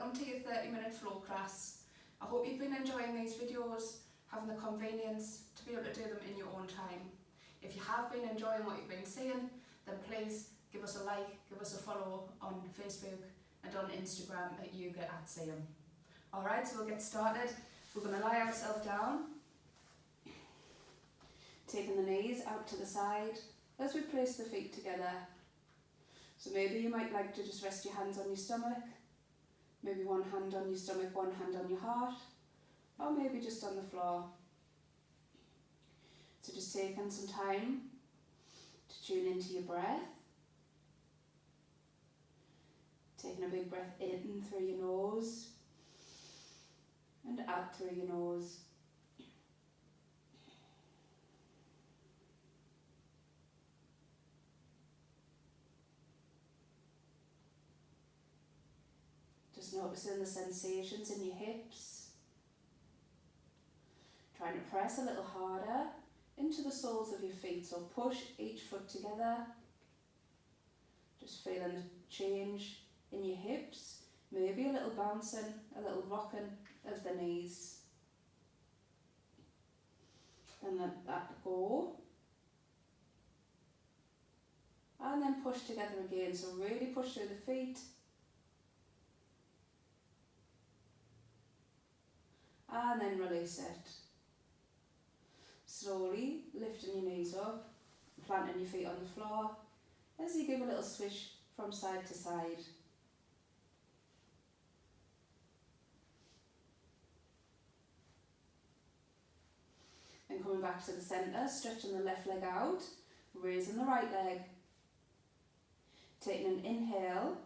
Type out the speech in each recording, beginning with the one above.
welcome to your 30-minute flow class. I hope you've been enjoying these videos, having the convenience to be able to do them in your own time. If you have been enjoying what you've been seeing, then please give us a like, give us a follow on Facebook and on Instagram at Youga@Seum. Alright, so we'll get started. We're going to lie ourselves down, taking the knees out to the side as we place the feet together. So maybe you might like to just rest your hands on your stomach, maybe one hand on your stomach, one hand on your heart, or maybe just on the floor. So just taking some time to tune into your breath. Taking a big breath in through your nose and out through your nose. Just noticing the sensations in your hips. Trying to press a little harder into the soles of your feet, so push each foot together. Just feeling the change in your hips, maybe a little bouncing, a little rocking of the knees. And let that go. And then push together again, so really push through the feet. And then release it. Slowly lifting your knees up, planting your feet on the floor as you give a little swish from side to side. Then coming back to the centre, stretching the left leg out, raising the right leg. Taking an inhale,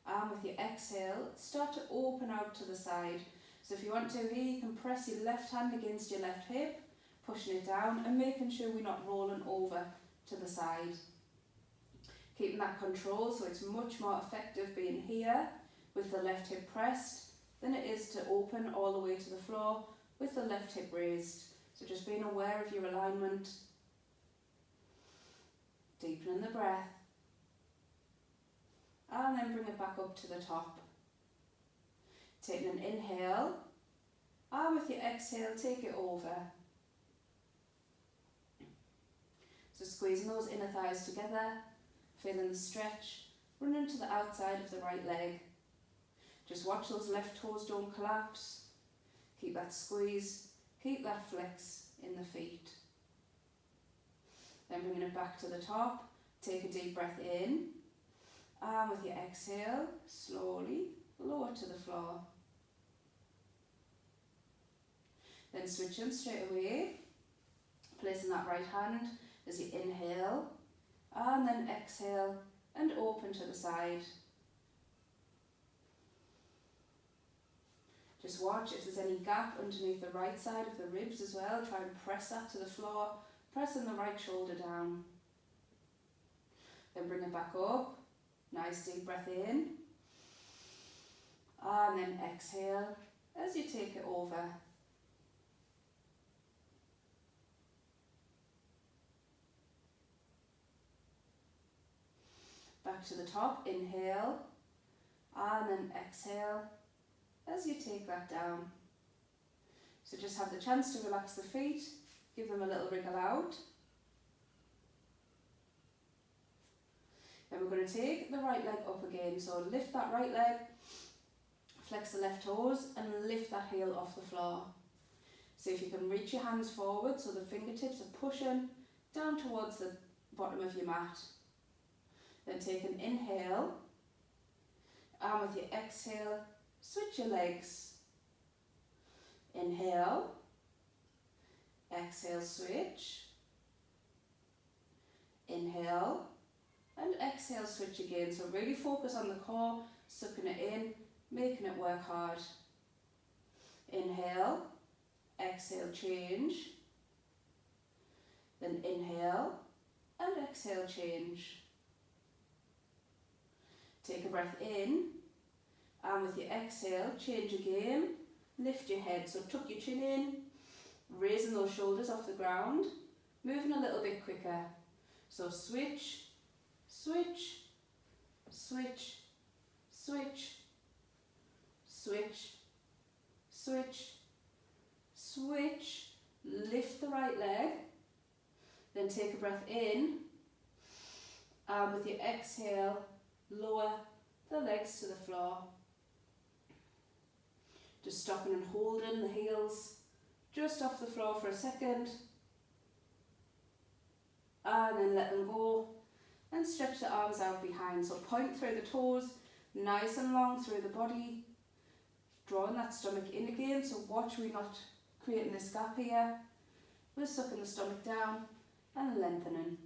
and with your exhale, start to open out to the side. So if you want to here, you can press your left hand against your left hip, pushing it down and making sure we're not rolling over to the side. Keeping that control, so it's much more effective being here with the left hip pressed than it is to open all the way to the floor with the left hip raised. So just being aware of your alignment. Deepening the breath. And then bring it back up to the top. Taking an inhale, and with your exhale, take it over. So squeezing those inner thighs together, feeling the stretch, running to the outside of the right leg. Just watch those left toes don't collapse. Keep that squeeze, keep that flex in the feet. Then bringing it back to the top, take a deep breath in, and with your exhale, slowly lower to the floor. Then switching straight away, placing that right hand as you inhale, and then exhale and open to the side. Just watch if there's any gap underneath the right side of the ribs as well. Try and press that to the floor, pressing the right shoulder down. Then bring it back up, nice deep breath in, and then exhale as you take it over. Back to the top, inhale, and then exhale as you take that down. So just have the chance to relax the feet, give them a little wriggle out. Then we're going to take the right leg up again, so lift that right leg, flex the left toes and lift that heel off the floor. So if you can reach your hands forward so the fingertips are pushing down towards the bottom of your mat. Then take an inhale, and with your exhale, switch your legs. Inhale, exhale, switch. Inhale, and exhale, switch again. So really focus on the core, sucking it in, making it work hard. Inhale, exhale, change. Then inhale, and exhale, change. Take a breath in, and with your exhale, change again, lift your head, so tuck your chin in, raising those shoulders off the ground, moving a little bit quicker. So switch, switch, switch, switch, switch, switch, switch, lift the right leg, then take a breath in, and with your exhale, lower the legs to the floor. Just stopping and holding the heels just off the floor for a second, and then let them go, and stretch the arms out behind. So point through the toes, nice and long through the body, drawing that stomach in again. So watch we're not creating this gap here. We're sucking the stomach down and lengthening.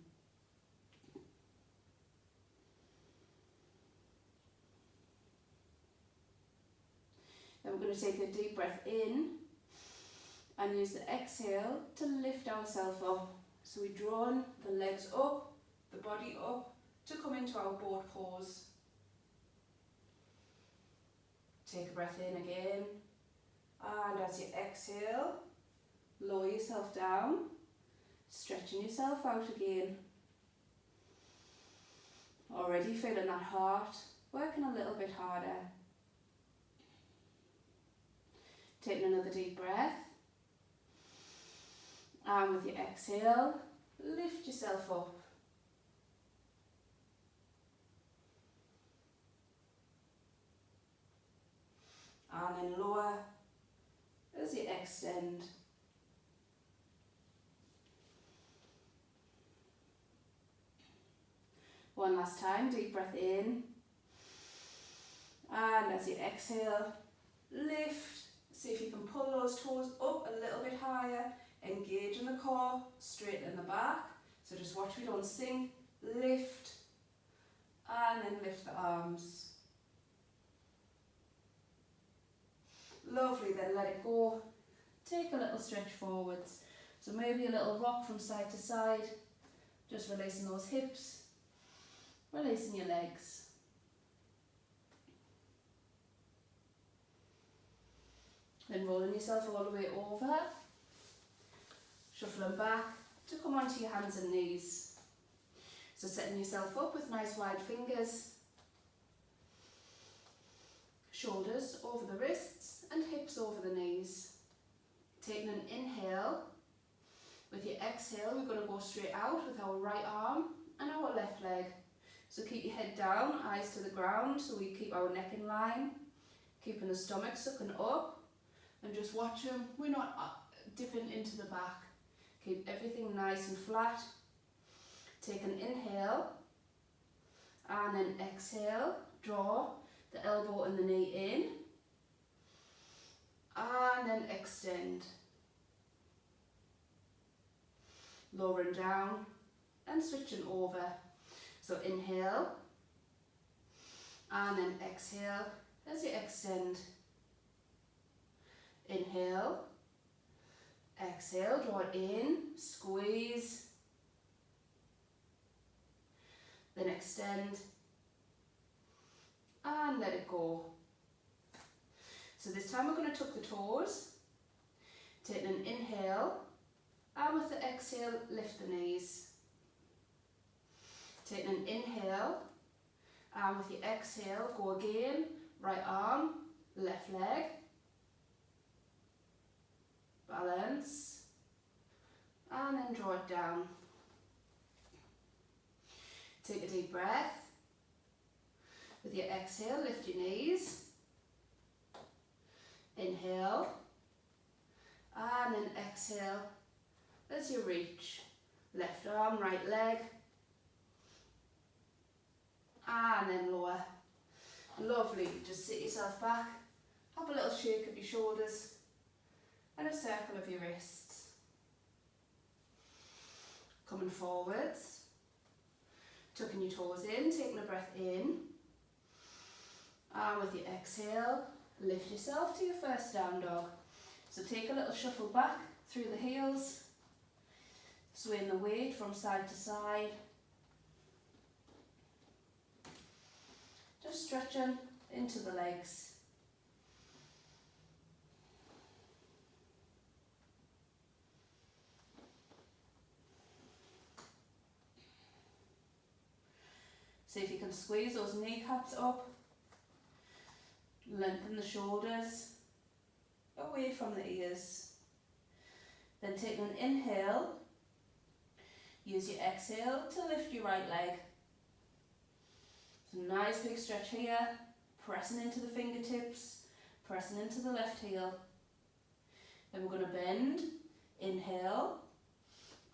Then we're going to take a deep breath in and use the exhale to lift ourselves up. So we're drawing the legs up, the body up, to come into our boat pose. Take a breath in again, and as you exhale, lower yourself down, stretching yourself out again. Already feeling that heart working a little bit harder. Taking another deep breath, and with your exhale, lift yourself up. And then lower as you extend. One last time, deep breath in. And as you exhale, lift. See if you can pull those toes up a little bit higher. Engage in the core, straighten the back. So just watch we don't sink. Lift. And then lift the arms. Lovely, then let it go. Take a little stretch forwards. So maybe a little rock from side to side. Just releasing those hips. Releasing your legs. Then rolling yourself all the way over. Shuffling back to come onto your hands and knees. So setting yourself up with nice wide fingers. Shoulders over the wrists and hips over the knees. Taking an inhale. With your exhale, we're going to go straight out with our right arm and our left leg. So keep your head down, eyes to the ground, so we keep our neck in line. Keeping the stomach sucking up. And just watch them, we're not dipping into the back. Keep everything nice and flat. Take an inhale. And then exhale, draw the elbow and the knee in, and then extend. Lowering down and switching over. So inhale, and then exhale as you extend. Inhale, exhale, draw it in, squeeze, then extend, and let it go. So this time we're going to tuck the toes, taking an inhale, and with the exhale, lift the knees. Taking an inhale, and with your exhale, go again, right arm, left leg, balance, and then draw it down. Take a deep breath. With your exhale, lift your knees. Inhale, and then exhale as you reach. Left arm, right leg, and then lower. Lovely, just sit yourself back, have a little shake of your shoulders and a circle of your wrists. Coming forwards, tucking your toes in, taking a breath in, and with your exhale, lift yourself to your first down dog. So take a little shuffle back through the heels, swaying the weight from side to side. Just stretching into the legs. See if you can squeeze those kneecaps up. Lengthen the shoulders away from the ears. Then take an inhale. Use your exhale to lift your right leg. So nice big stretch here, pressing into the fingertips, pressing into the left heel. Then we're going to bend, inhale,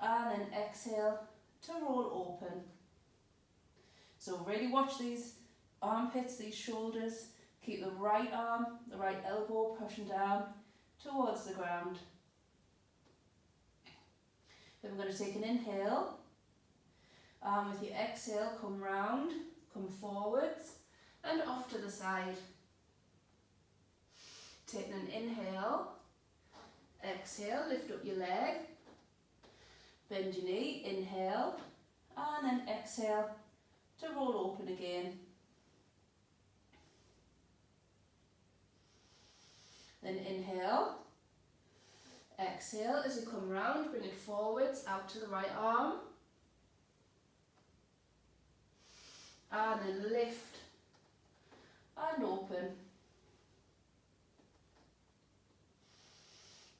and then exhale to roll open. So really watch these armpits, these shoulders. Keep the right arm, the right elbow pushing down towards the ground. Then we're going to take an inhale. With your exhale, come round, come forwards and off to the side. Taking an inhale, exhale, lift up your leg, bend your knee, inhale, and then exhale to roll open again. Then inhale, exhale as you come round, bring it forwards, out to the right arm. And then lift and open.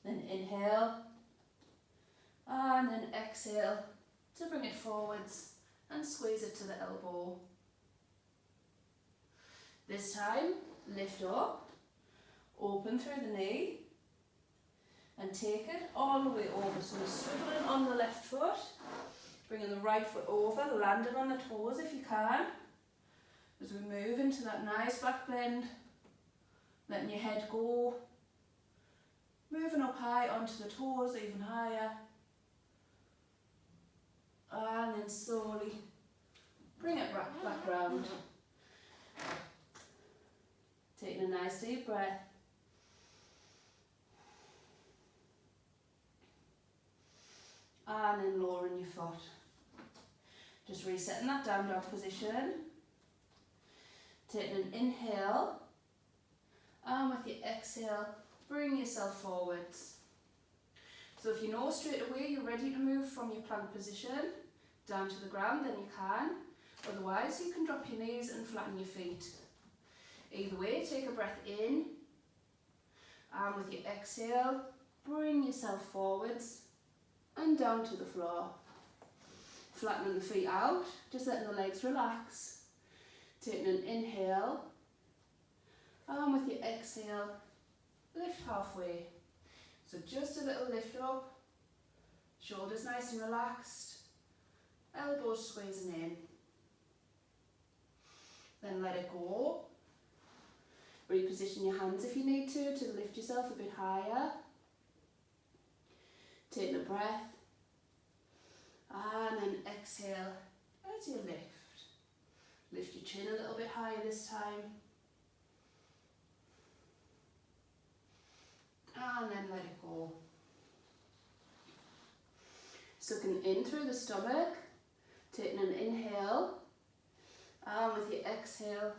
Then inhale and then exhale to bring it forwards and squeeze it to the elbow. This time, lift up, open through the knee and take it all the way over. So we're swiveling on the left foot, bringing the right foot over, landing on the toes if you can. As we move into that nice back bend, letting your head go, moving up high onto the toes, even higher, and then slowly bring it back round. Taking a nice deep breath. And then lowering your foot. Just resetting that down dog position. Taking an inhale, and with your exhale, bring yourself forwards. So if you know straight away you're ready to move from your plank position down to the ground, then you can. Otherwise, you can drop your knees and flatten your feet. Either way, take a breath in, and with your exhale, bring yourself forwards and down to the floor. Flattening the feet out, just letting the legs relax. Taking an inhale, and with your exhale, lift halfway. So just a little lift up, shoulders nice and relaxed, elbows squeezing in. Then let it go. Reposition your hands if you need to lift yourself a bit higher. Taking a breath, and then exhale as you lift. Lift your chin a little bit higher this time. And then let it go. Sucking in through the stomach. Taking an inhale. And with your exhale,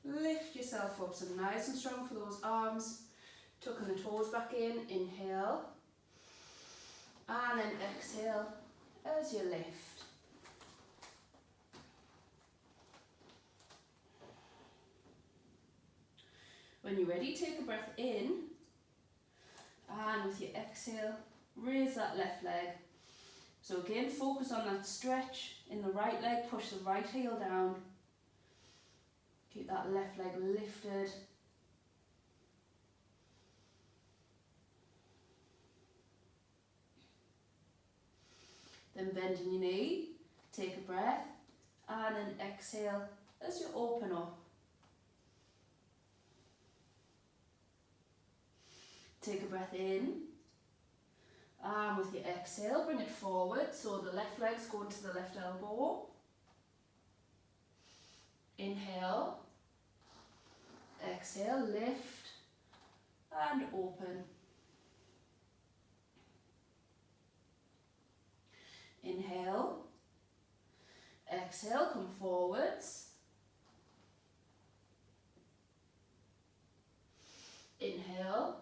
lift yourself up. So nice and strong for those arms. Tucking the toes back in. Inhale. And then exhale as you lift. When you're ready, take a breath in, and with your exhale, raise that left leg. So again, focus on that stretch in the right leg, push the right heel down. Keep that left leg lifted. Then bending your knee, take a breath, and then exhale as you open up. Take a breath in, and with your exhale, bring it forward, so the left leg's going to the left elbow. Inhale, exhale, lift, and open. Inhale, exhale, come forwards. Inhale,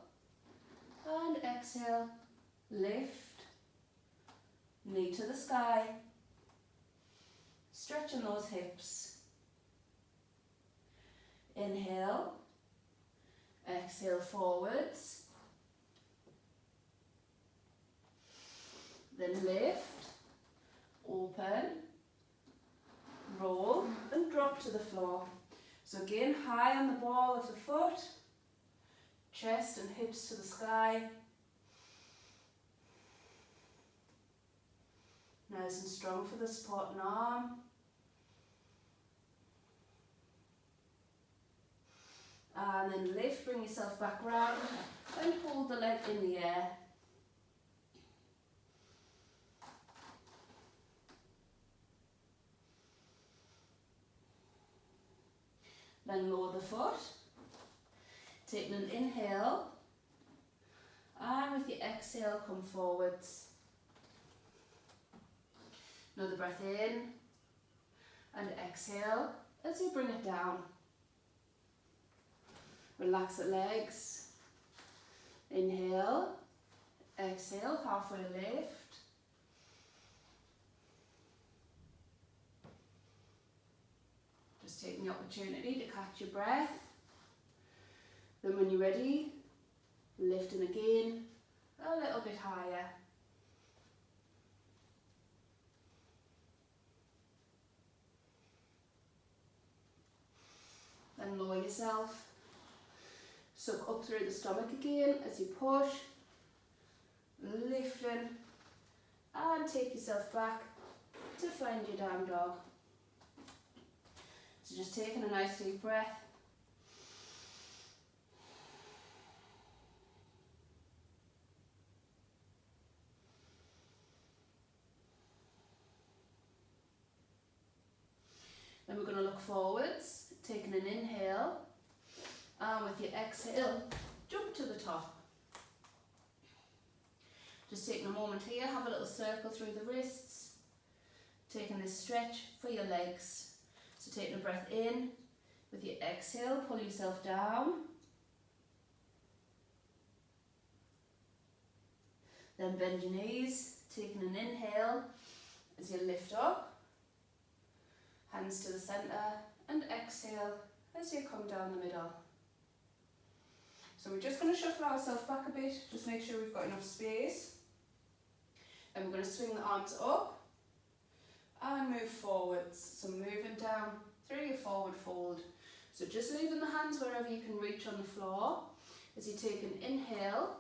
and exhale, lift, knee to the sky, stretching those hips. Inhale, exhale forwards. Then lift, open, roll and drop to the floor. So again, high on the ball of the foot, chest and hips to the sky. Nice and strong for the supporting arm. And then lift, bring yourself back round and hold the leg in the air. Then lower the foot, taking an inhale, and with your exhale come forwards. Another breath in, and exhale as you bring it down. Relax the legs, inhale, exhale, halfway lift. Just taking the opportunity to catch your breath. Then when you're ready, lifting again, a little bit higher. Then lower yourself. Suck up through the stomach again as you push, lifting, and take yourself back to find your down dog. So just taking a nice deep breath. Then we're going to look forwards, taking an inhale, and with your exhale, jump to the top. Just taking a moment here, have a little circle through the wrists, taking this stretch for your legs. So taking a breath in, with your exhale, pull yourself down. Then bend your knees, taking an inhale as you lift up. Hands to the centre, and exhale as you come down the middle. So we're just going to shuffle ourselves back a bit, just make sure we've got enough space. And we're going to swing the arms up and move forwards. So moving down through your forward fold. So just leaving the hands wherever you can reach on the floor as you take an inhale.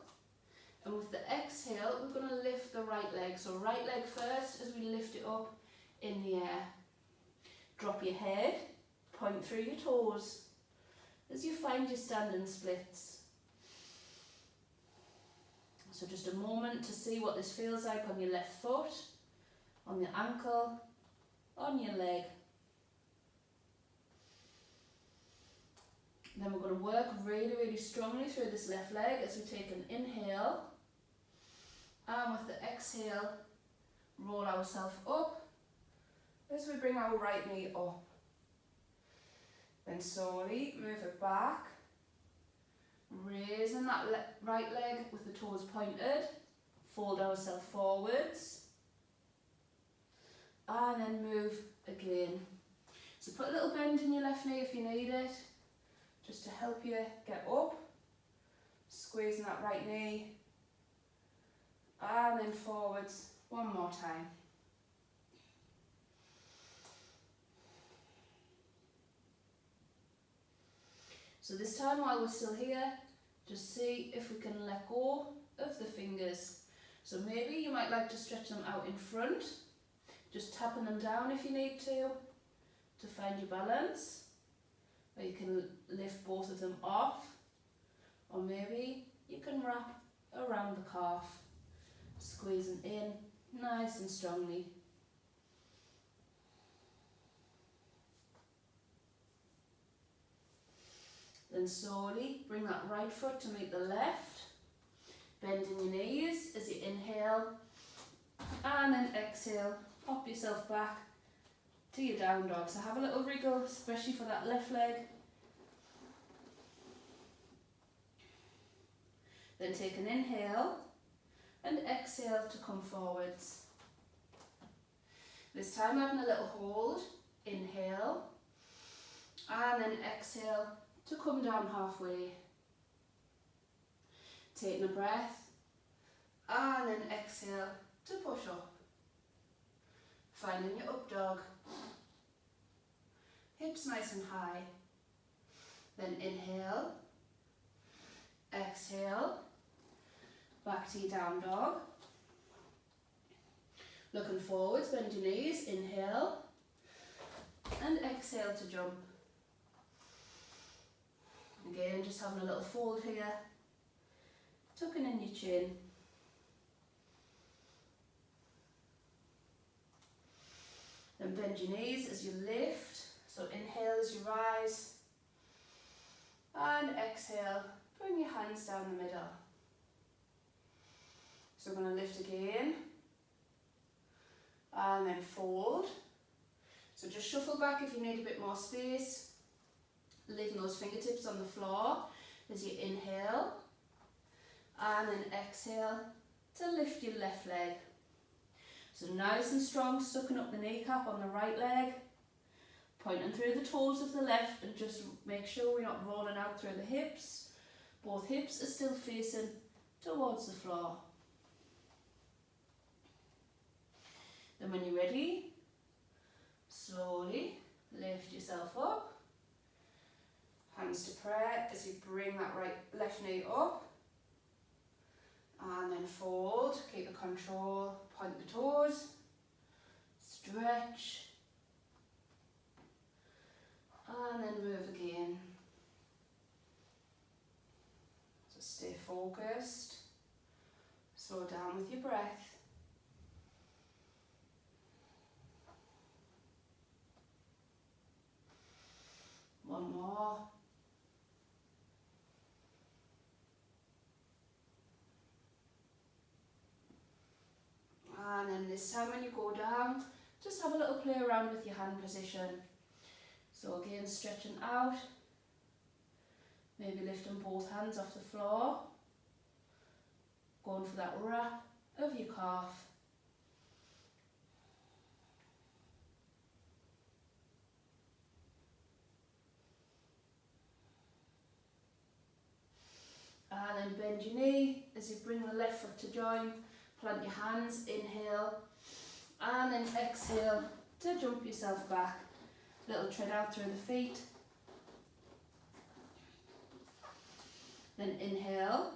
And with the exhale, we're going to lift the right leg. So right leg first as we lift it up in the air. Drop your head, point through your toes as you find your standing splits. So just a moment to see what this feels like on your left foot, on your ankle, on your leg. Then we're going to work really, really strongly through this left leg as we take an inhale. And with the exhale, roll ourselves up as we bring our right knee up. Then slowly move it back, raising that right leg with the toes pointed, fold ourselves forwards, and then move again. So put a little bend in your left knee if you need it, just to help you get up, squeezing that right knee, and then forwards one more time. So this time while we're still here, just see if we can let go of the fingers. So maybe you might like to stretch them out in front, just tapping them down if you need to find your balance. Or you can lift both of them off, or maybe you can wrap around the calf, squeezing in nice and strongly. Then slowly bring that right foot to meet the left, bending your knees as you inhale, and then exhale, pop yourself back to your down dog. So have a little wriggle, especially for that left leg. Then take an inhale and exhale to come forwards. This time having a little hold, inhale, and then exhale to come down halfway. Taking a breath, and then exhale to push up. Finding your up dog. Hips nice and high. Then inhale, exhale, back to your down dog. Looking forwards, bend your knees, inhale, and exhale to jump. Again, just having a little fold here, tucking in your chin. Then bend your knees as you lift. So inhale as you rise, and exhale, bring your hands down the middle. So we're going to lift again, and then fold. So just shuffle back if you need a bit more space, leaving those fingertips on the floor as you inhale, and then exhale to lift your left leg. So nice and strong, sucking up the kneecap on the right leg, pointing through the toes of the left, and just make sure we're not rolling out through the hips. Both hips are still facing towards the floor. Then when you're ready, slowly lift yourself up. Hands to prayer as you bring that left knee up. And then fold, keep the control, point the toes, stretch, and then move again. So stay focused, slow down with your breath. One more. And then this time when you go down, just have a little play around with your hand position. So again, stretching out, maybe lifting both hands off the floor, going for that wrap of your calf. And then bend your knee as you bring the left foot to join. Plant your hands, inhale, and then exhale to jump yourself back. Little tread out through the feet. Then inhale,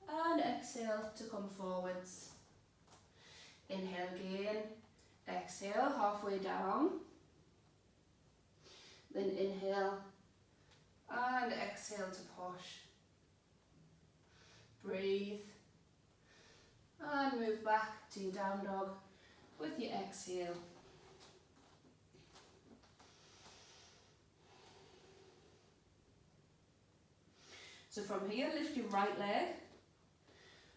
and exhale to come forwards. Inhale again, exhale halfway down. Then inhale, and exhale to push. Breathe. And move back to your down dog with your exhale. So from here, lift your right leg,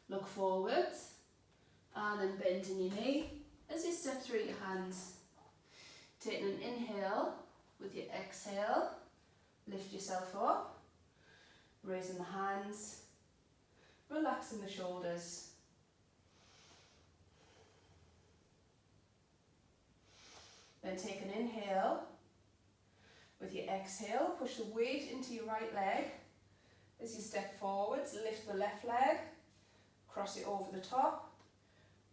look forwards, and then bending your knee as you step through your hands. Taking an inhale with your exhale, lift yourself up, raising the hands, relaxing the shoulders. Then take an inhale. With your exhale, push the weight into your right leg. As you step forwards, lift the left leg, cross it over the top,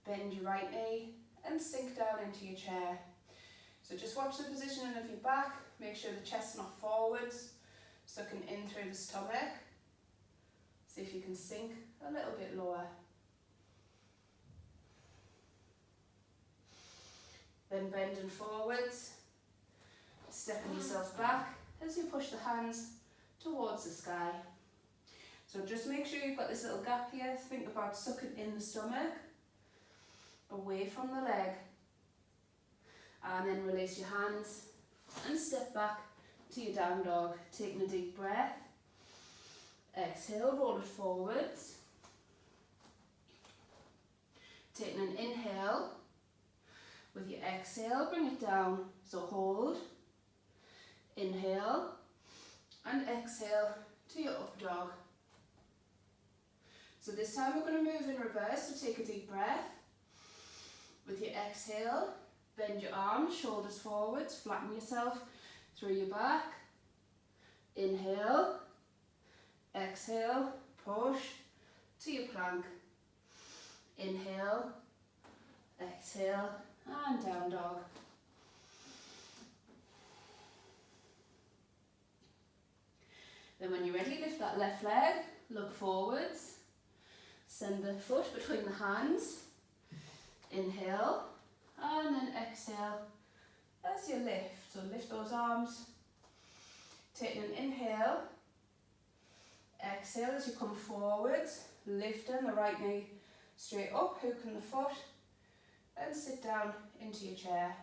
bend your right knee, and sink down into your chair. So just watch the positioning of your back, make sure the chest's not forwards, sucking in through the stomach. See if you can sink a little bit lower. Then bending forwards, stepping yourself back as you push the hands towards the sky. So just make sure you've got this little gap here. Think about sucking in the stomach, away from the leg. And then release your hands and step back to your down dog. Taking a deep breath. Exhale, roll it forwards. Taking an inhale. With your exhale, bring it down. So hold, inhale, and exhale to your up dog. So this time we're going to move in reverse, so take a deep breath. With your exhale, bend your arms, shoulders forwards, flatten yourself through your back. Inhale, exhale, push, to your plank. Inhale, exhale, and down dog. Then when you're ready, lift that left leg, look forwards, send the foot between the hands, inhale, and then exhale as you lift. So lift those arms, taking an inhale, exhale as you come forwards, lifting the right knee straight up, hooking the foot, and sit down into your chair.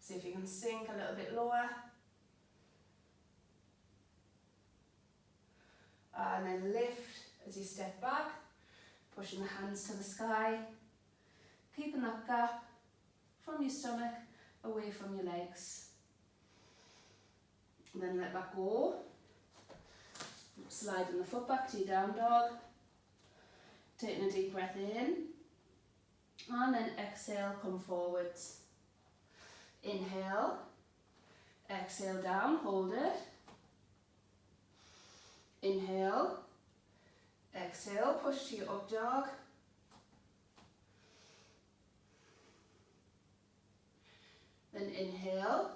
See if you can sink a little bit lower. And then lift as you step back, pushing the hands to the sky, keeping that gap from your stomach away from your legs. And then let that go. Sliding the foot back to your down dog. Taking a deep breath in. And then exhale, come forwards. Inhale, exhale down, hold it. Inhale, exhale, push to your up dog. Then inhale,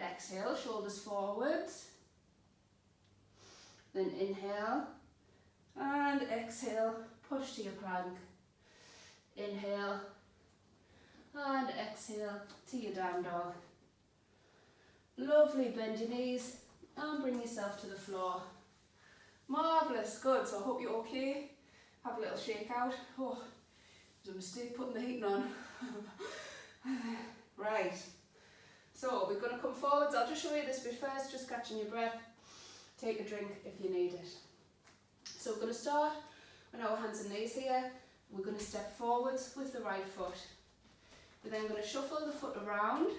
exhale, shoulders forwards. Then inhale, and exhale, push to your plank. Inhale, and exhale to your down dog. Lovely, bend your knees and bring yourself to the floor. Marvellous, good, so I hope you're okay. Have a little shake out. Oh, it was a mistake putting the heating on. Right, so we're going to come forwards. I'll just show you this bit first, just catching your breath. Take a drink if you need it. So we're going to start on our hands and knees here. We're going to step forwards with the right foot. We're then going to shuffle the foot around.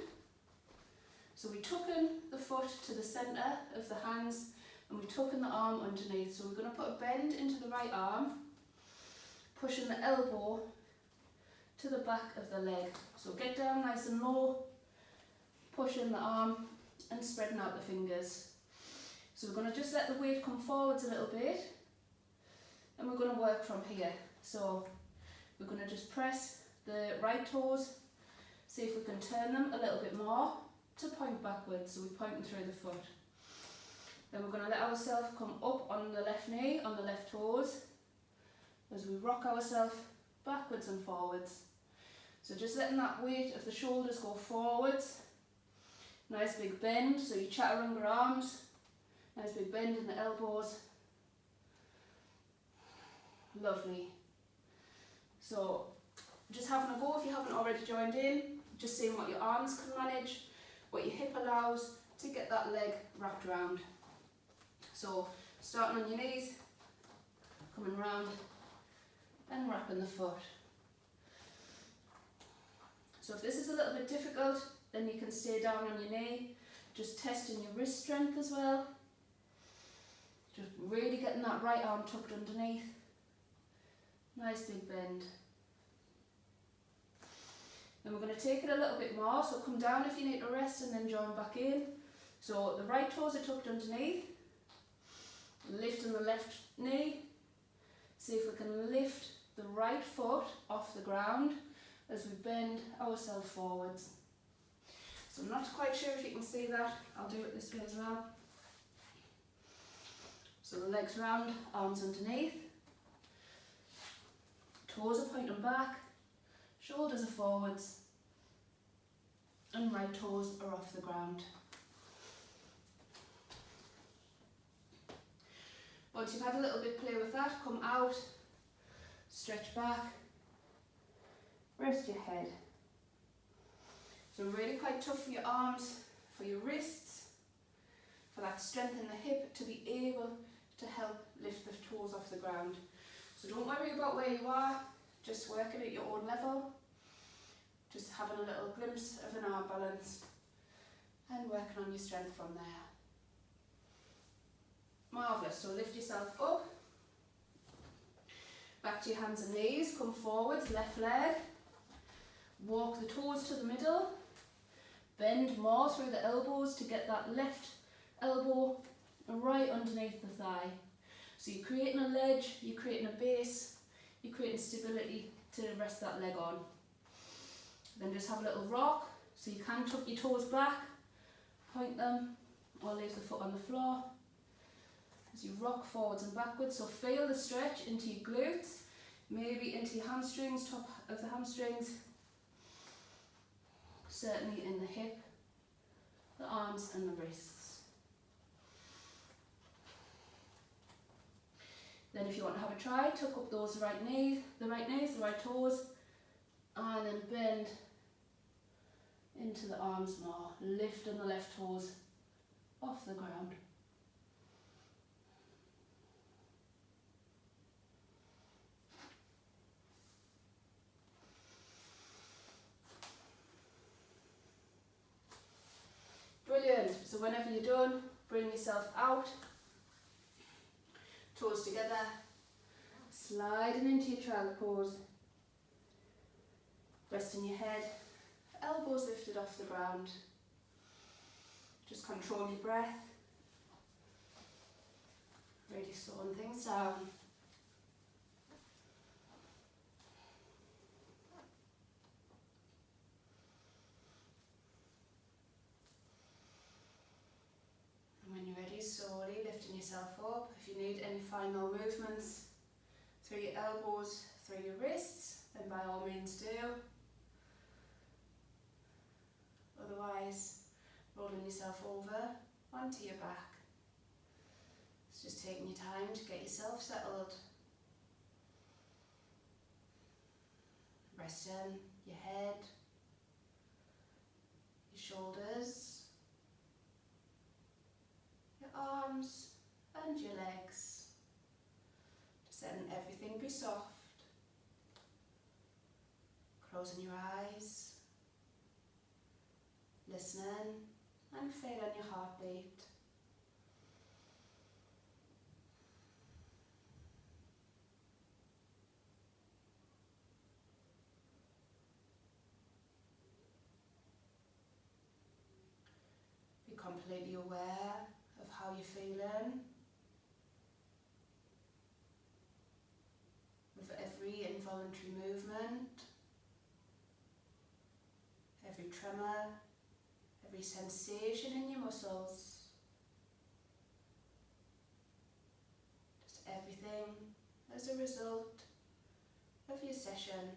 So we tuck in the foot to the centre of the hands and we tuck in the arm underneath. So we're going to put a bend into the right arm, pushing the elbow to the back of the leg. So get down nice and low, pushing the arm and spreading out the fingers. So we're going to just let the weight come forwards a little bit and we're going to work from here. So we're going to just press the right toes. See if we can turn them a little bit more to point backwards, so we're pointing through the foot. Then we're going to let ourselves come up on the left knee, on the left toes, as we rock ourselves backwards and forwards. So just letting that weight of the shoulders go forwards. Nice big bend, so you chaturanga arms. Nice big bend in the elbows. Lovely. So just having a go if you haven't already joined in. Just seeing what your arms can manage, what your hip allows to get that leg wrapped around. So starting on your knees, coming round and wrapping the foot. So if this is a little bit difficult, then you can stay down on your knee, just testing your wrist strength as well. Just really getting that right arm tucked underneath. Nice big bend. Then we're going to take it a little bit more, so come down if you need to rest and then join back in. So the right toes are tucked underneath, lifting the left knee. See if we can lift the right foot off the ground as we bend ourselves forwards. So I'm not quite sure if you can see that, I'll do it this way as well. So the legs round, arms underneath, toes are pointing back, shoulders are forwards, and right toes are off the ground. Once you've had a little bit play with that, come out, stretch back, rest your head. So really quite tough for your arms, for your wrists, for that strength in the hip to be able to help lift the toes off the ground. So don't worry about where you are, just working at your own level. Just having a little glimpse of an arm balance and working on your strength from there. Marvellous, so lift yourself up, back to your hands and knees, come forwards, left leg, walk the toes to the middle, bend more through the elbows to get that left elbow and right underneath the thigh. So you're creating a ledge, you're creating a base, you're creating stability to rest that leg on. Then just have a little rock, so you can tuck your toes back, point them, or leave the foot on the floor. As you rock forwards and backwards, so feel the stretch into your glutes, maybe into your hamstrings, top of the hamstrings, certainly in the hip, the arms and the wrists. Then if you want to have a try, tuck up those the right knees, the right toes, and then bend into the arms more, lifting the left toes off the ground. Brilliant. So whenever you're done, bring yourself out, toes together, sliding into your child pose, resting your head, elbows lifted off the ground. Just control your breath, really slowing things down. And when you're ready, slowly lifting yourself up. If you need any final movements through your elbows, through your wrists, then by all means do. Otherwise, rolling yourself over onto your back. It's just taking your time to get yourself settled. Resting your head, your shoulders, your arms and your legs. Just letting everything be soft. Closing your eyes, listening and feeling your heartbeat. Be completely aware of how you're feeling with every involuntary movement, every tremor, every sensation in your muscles, just everything as a result of your session.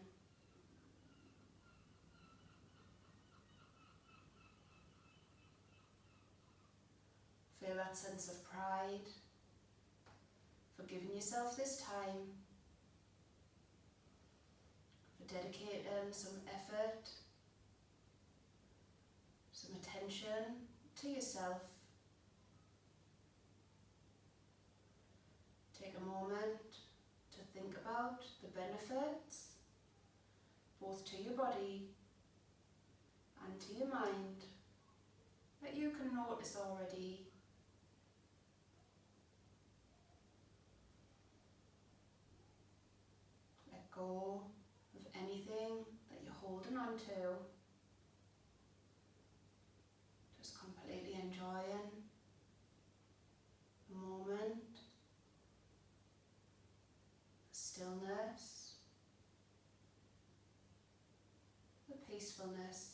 Feel that sense of pride for giving yourself this time, for dedicating some effort, some attention to yourself. Take a moment to think about the benefits, both to your body and to your mind, that you can notice already. Let go of anything that you're holding on to. Just completely enjoying the moment, the stillness, the peacefulness.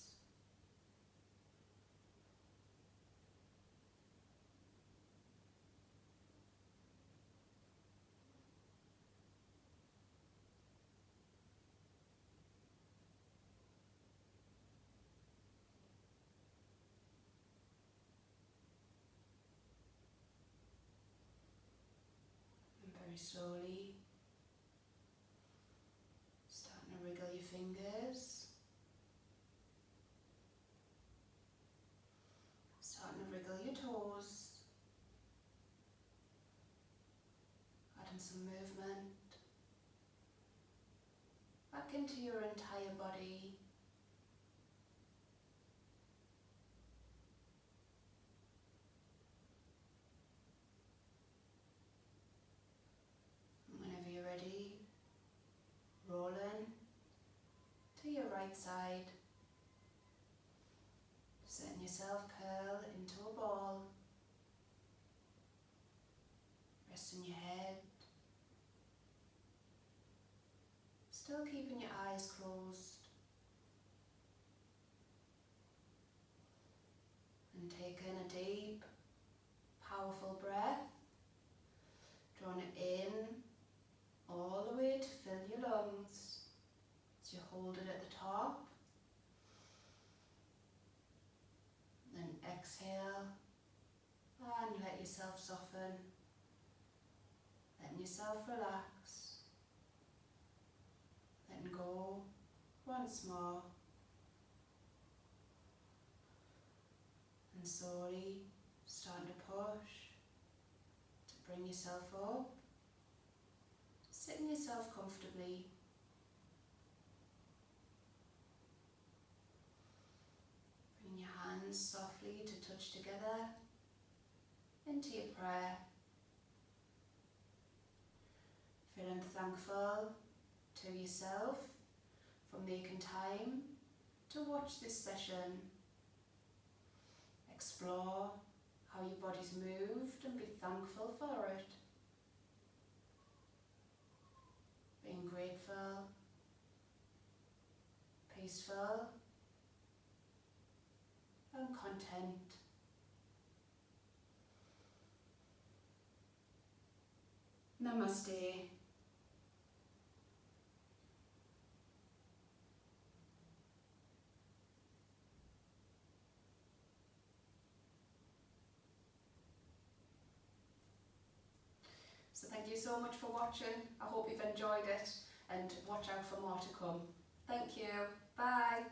Very slowly, starting to wriggle your fingers, starting to wriggle your toes, adding some movement back into your entire body. Whenever you're ready, rolling to your right side, setting yourself curl into a ball. Resting your head. Still keeping your eyes closed. And taking a deep, powerful breath. Drawing it in all the way to fill your lungs. So you hold it at the top. Then exhale and let yourself soften. Letting yourself relax. Letting go once more. And slowly starting to push to bring yourself up. Sitting yourself comfortably. Bring your hands softly to touch together into your prayer. Feeling thankful to yourself for making time to watch this session. Explore how your body's moved and be thankful for it. Being grateful, peaceful, and content. Namaste. So thank you so much for watching. I hope you've enjoyed it and watch out for more to come. Thank you. Bye.